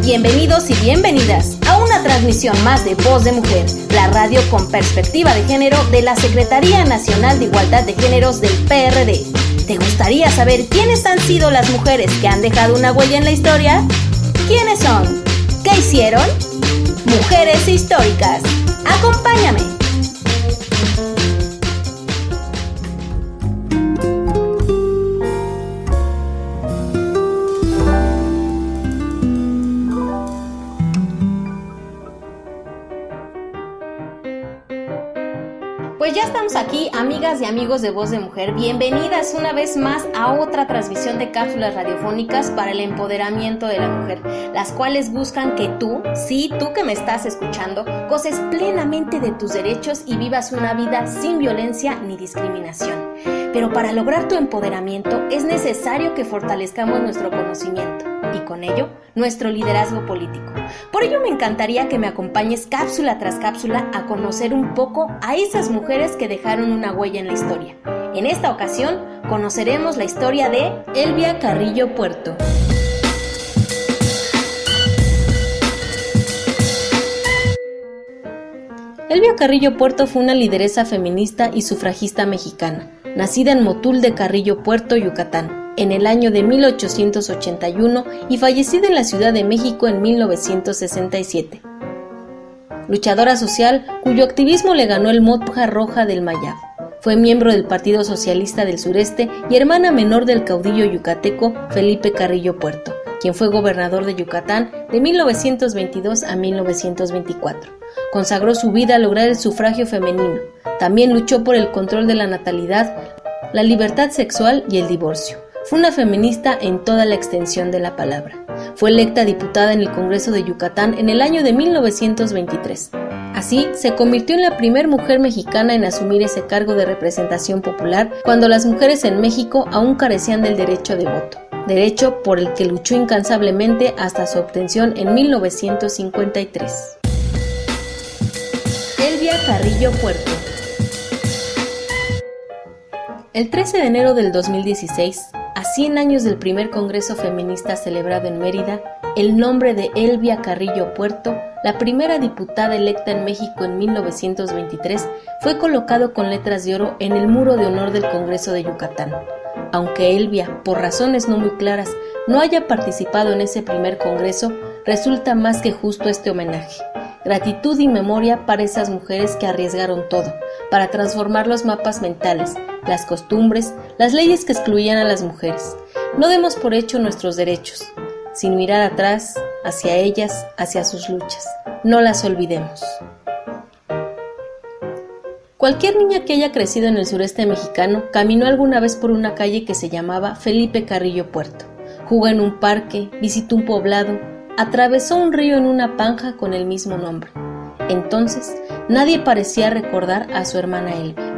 Bienvenidos y bienvenidas a una transmisión más de Voz de Mujer, la radio con perspectiva de género de la Secretaría Nacional de Igualdad de Géneros del PRD. ¿Te gustaría saber quiénes han sido las mujeres que han dejado una huella en la historia? ¿Quiénes son? ¿Qué hicieron? Mujeres históricas. ¡Acompáñame! Pues ya estamos aquí, amigas y amigos de Voz de Mujer. Bienvenidas una vez más a otra transmisión de cápsulas radiofónicas para el empoderamiento de la mujer, las cuales buscan que tú, sí, tú que me estás escuchando, goces plenamente de tus derechos y vivas una vida sin violencia ni discriminación. Pero para lograr tu empoderamiento es necesario que fortalezcamos nuestro conocimiento y con ello nuestro liderazgo político. Por ello me encantaría que me acompañes cápsula tras cápsula a conocer un poco a esas mujeres que dejaron una huella en la historia. En esta ocasión conoceremos la historia de Elvia Carrillo Puerto. Elvia Carrillo Puerto fue una lideresa feminista y sufragista mexicana, nacida en Motul de Carrillo Puerto, Yucatán, en el año de 1881 y fallecida en la Ciudad de México en 1967. Luchadora social cuyo activismo le ganó el Moja Roja del Mayab. Fue miembro del Partido Socialista del Sureste y hermana menor del caudillo yucateco Felipe Carrillo Puerto, quien fue gobernador de Yucatán de 1922 a 1924. Consagró su vida a lograr el sufragio femenino. También luchó por el control de la natalidad, la libertad sexual y el divorcio. Fue una feminista en toda la extensión de la palabra. Fue electa diputada en el Congreso de Yucatán en el año de 1923. Así, se convirtió en la primera mujer mexicana en asumir ese cargo de representación popular cuando las mujeres en México aún carecían del derecho de voto, derecho por el que luchó incansablemente hasta su obtención en 1953. Elvia Carrillo Puerto. El 13 de enero del 2016, a 100 años del primer Congreso Feminista celebrado en Mérida, el nombre de Elvia Carrillo Puerto, la primera diputada electa en México en 1923, fue colocado con letras de oro en el muro de honor del Congreso de Yucatán. Aunque Elvia, por razones no muy claras, no haya participado en ese primer congreso, resulta más que justo este homenaje. Gratitud y memoria para esas mujeres que arriesgaron todo, para transformar los mapas mentales, las costumbres, las leyes que excluían a las mujeres. No demos por hecho nuestros derechos, sin mirar atrás, hacia ellas, hacia sus luchas. No las olvidemos. Cualquier niña que haya crecido en el sureste mexicano caminó alguna vez por una calle que se llamaba Felipe Carrillo Puerto. Jugó en un parque, visitó un poblado, atravesó un río en una panja con el mismo nombre. Entonces, nadie parecía recordar a su hermana Elvia.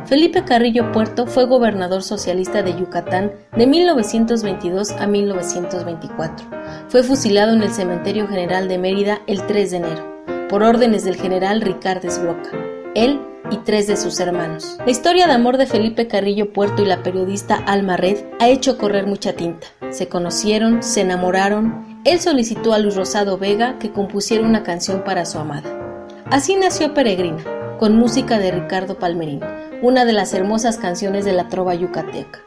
Felipe Carrillo Puerto fue gobernador socialista de Yucatán de 1922 a 1924. Fue fusilado en el Cementerio General de Mérida el 3 de enero, por órdenes del general Ricardes Broca. Él y 3 de sus hermanos. La historia de amor de Felipe Carrillo Puerto y la periodista Alma Red ha hecho correr mucha tinta. Se conocieron, se enamoraron. Él solicitó a Luz Rosado Vega que compusiera una canción para su amada. Así nació Peregrina, con música de Ricardo Palmerín, una de las hermosas canciones de la trova yucateca.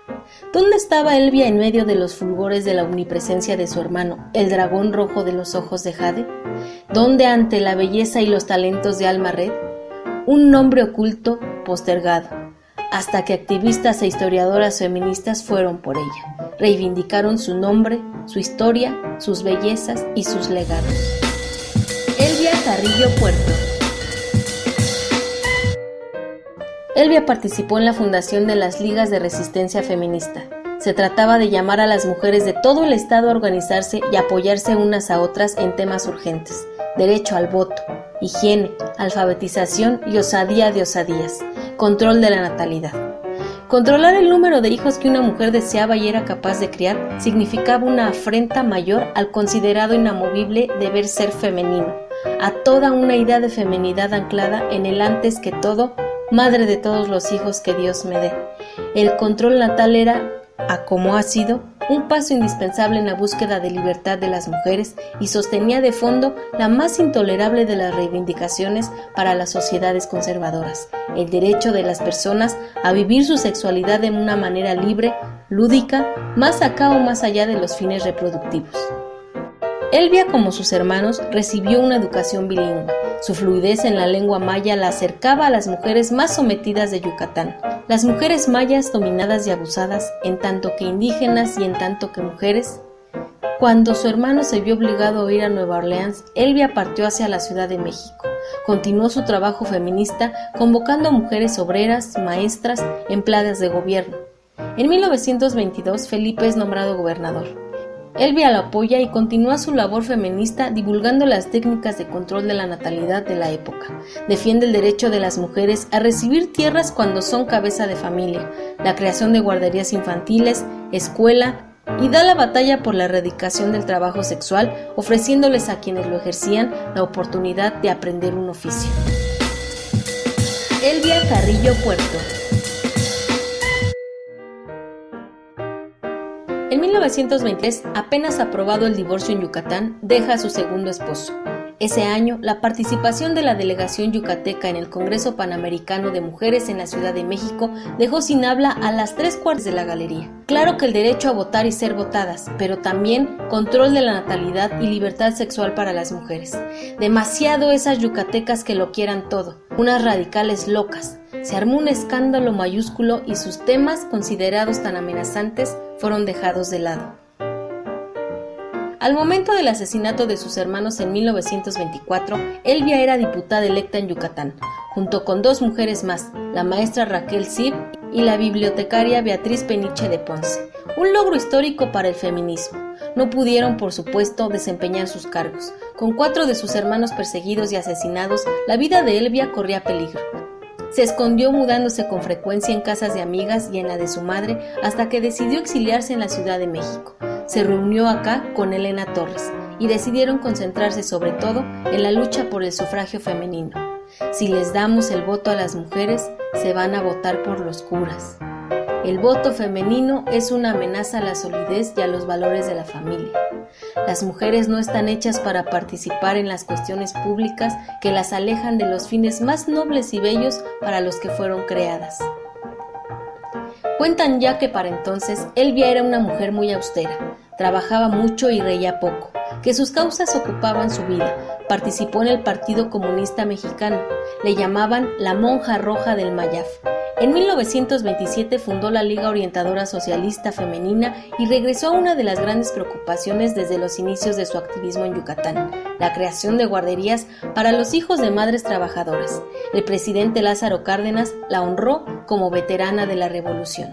¿Dónde estaba Elvia en medio de los fulgores de la omnipresencia de su hermano, el dragón rojo de los ojos de jade? ¿Dónde ante la belleza y los talentos de Alma Red? Un nombre oculto, postergado, hasta que activistas e historiadoras feministas fueron por ella. Reivindicaron su nombre, su historia, sus bellezas y sus legados. Elvia Carrillo Puerto. Elvia participó en la fundación de las Ligas de Resistencia Feminista. Se trataba de llamar a las mujeres de todo el estado a organizarse y apoyarse unas a otras en temas urgentes: derecho al voto, higiene, alfabetización y osadía de osadías, control de la natalidad. Controlar el número de hijos que una mujer deseaba y era capaz de criar significaba una afrenta mayor al considerado inamovible deber ser femenino, a toda una idea de feminidad anclada en el antes que todo, madre de todos los hijos que Dios me dé. El control natal era, a como ha sido, un paso indispensable en la búsqueda de libertad de las mujeres y sostenía de fondo la más intolerable de las reivindicaciones para las sociedades conservadoras, el derecho de las personas a vivir su sexualidad de una manera libre, lúdica, más acá o más allá de los fines reproductivos. Elvia, como sus hermanos, recibió una educación bilingüe. Su fluidez en la lengua maya la acercaba a las mujeres más sometidas de Yucatán. Las mujeres mayas dominadas y abusadas, en tanto que indígenas y en tanto que mujeres. Cuando su hermano se vio obligado a ir a Nueva Orleans, Elvia partió hacia la Ciudad de México. Continuó su trabajo feminista, convocando a mujeres obreras, maestras, empleadas de gobierno. En 1922, Felipe es nombrado gobernador. Elvia lo apoya y continúa su labor feminista divulgando las técnicas de control de la natalidad de la época. Defiende el derecho de las mujeres a recibir tierras cuando son cabeza de familia, la creación de guarderías infantiles, escuela, y da la batalla por la erradicación del trabajo sexual, ofreciéndoles a quienes lo ejercían la oportunidad de aprender un oficio. Elvia Carrillo Puerto. En 1923, apenas aprobado el divorcio en Yucatán, deja a su segundo esposo. Ese año, la participación de la delegación yucateca en el Congreso Panamericano de Mujeres en la Ciudad de México dejó sin habla a las 3/4 de la galería. Claro que el derecho a votar y ser votadas, pero también control de la natalidad y libertad sexual para las mujeres. Demasiado esas yucatecas que lo quieran todo, unas radicales locas. Se armó un escándalo mayúsculo y sus temas, considerados tan amenazantes, fueron dejados de lado. Al momento del asesinato de sus hermanos en 1924, Elvia era diputada electa en Yucatán, junto con 2 mujeres más, la maestra Raquel Cib y la bibliotecaria Beatriz Peniche de Ponce. Un logro histórico para el feminismo. No pudieron, por supuesto, desempeñar sus cargos. Con 4 de sus hermanos perseguidos y asesinados, la vida de Elvia corría peligro. Se escondió mudándose con frecuencia en casas de amigas y en la de su madre hasta que decidió exiliarse en la Ciudad de México. Se reunió acá con Elena Torres y decidieron concentrarse sobre todo en la lucha por el sufragio femenino. Si les damos el voto a las mujeres, se van a votar por los curas. El voto femenino es una amenaza a la solidez y a los valores de la familia. Las mujeres no están hechas para participar en las cuestiones públicas que las alejan de los fines más nobles y bellos para los que fueron creadas. Cuentan ya que para entonces Elvia era una mujer muy austera, trabajaba mucho y reía poco, que sus causas ocupaban su vida. Participó en el Partido Comunista Mexicano, le llamaban la monja roja del Mayaf. En 1927 fundó la Liga Orientadora Socialista Femenina y regresó a una de las grandes preocupaciones desde los inicios de su activismo en Yucatán, la creación de guarderías para los hijos de madres trabajadoras. El presidente Lázaro Cárdenas la honró como veterana de la Revolución.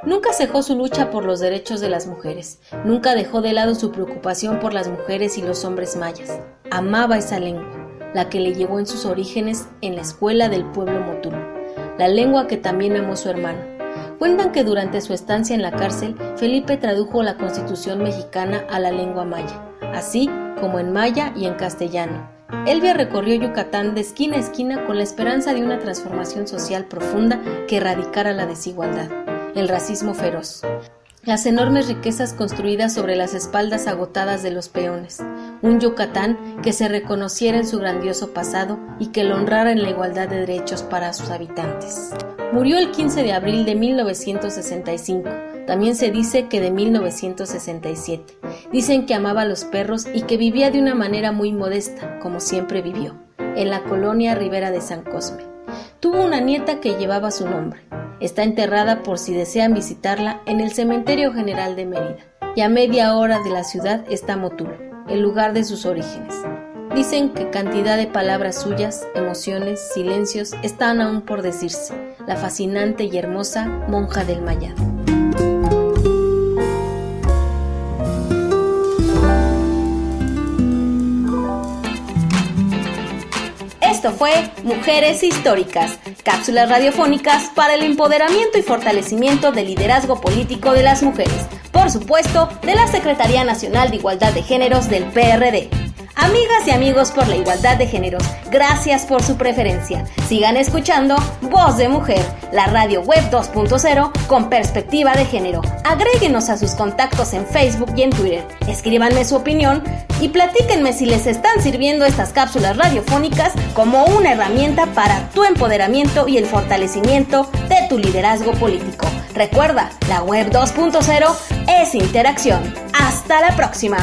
Nunca cejó su lucha por los derechos de las mujeres, nunca dejó de lado su preocupación por las mujeres y los hombres mayas. Amaba esa lengua, la que le llevó en sus orígenes en la escuela del pueblo motul, la lengua que también amó su hermano. Cuentan que durante su estancia en la cárcel, Felipe tradujo la Constitución mexicana a la lengua maya, así como en maya y en castellano. Elvia recorrió Yucatán de esquina a esquina con la esperanza de una transformación social profunda que erradicara la desigualdad, el racismo feroz, las enormes riquezas construidas sobre las espaldas agotadas de los peones, un Yucatán que se reconociera en su grandioso pasado y que lo honrara en la igualdad de derechos para sus habitantes. Murió el 15 de abril de 1965, también se dice que de 1967. Dicen que amaba a los perros y que vivía de una manera muy modesta, como siempre vivió, en la colonia Ribera de San Cosme. Tuvo una nieta que llevaba su nombre. Está enterrada, por si desean visitarla, en el Cementerio General de Mérida. Y a media hora de la ciudad está Motul, el lugar de sus orígenes. Dicen que cantidad de palabras suyas, emociones, silencios están aún por decirse. La fascinante y hermosa monja del Mayab. Esto fue Mujeres Históricas, cápsulas radiofónicas para el empoderamiento y fortalecimiento del liderazgo político de las mujeres, por supuesto, de la Secretaría Nacional de Igualdad de Géneros del PRD. Amigas y amigos por la igualdad de géneros, gracias por su preferencia. Sigan escuchando Voz de Mujer, la radio web 2.0 con perspectiva de género. Agréguenos a sus contactos en Facebook y en Twitter. Escríbanme su opinión y platíquenme si les están sirviendo estas cápsulas radiofónicas como una herramienta para tu empoderamiento y el fortalecimiento de tu liderazgo político. Recuerda, la web 2.0 es interacción. ¡Hasta la próxima!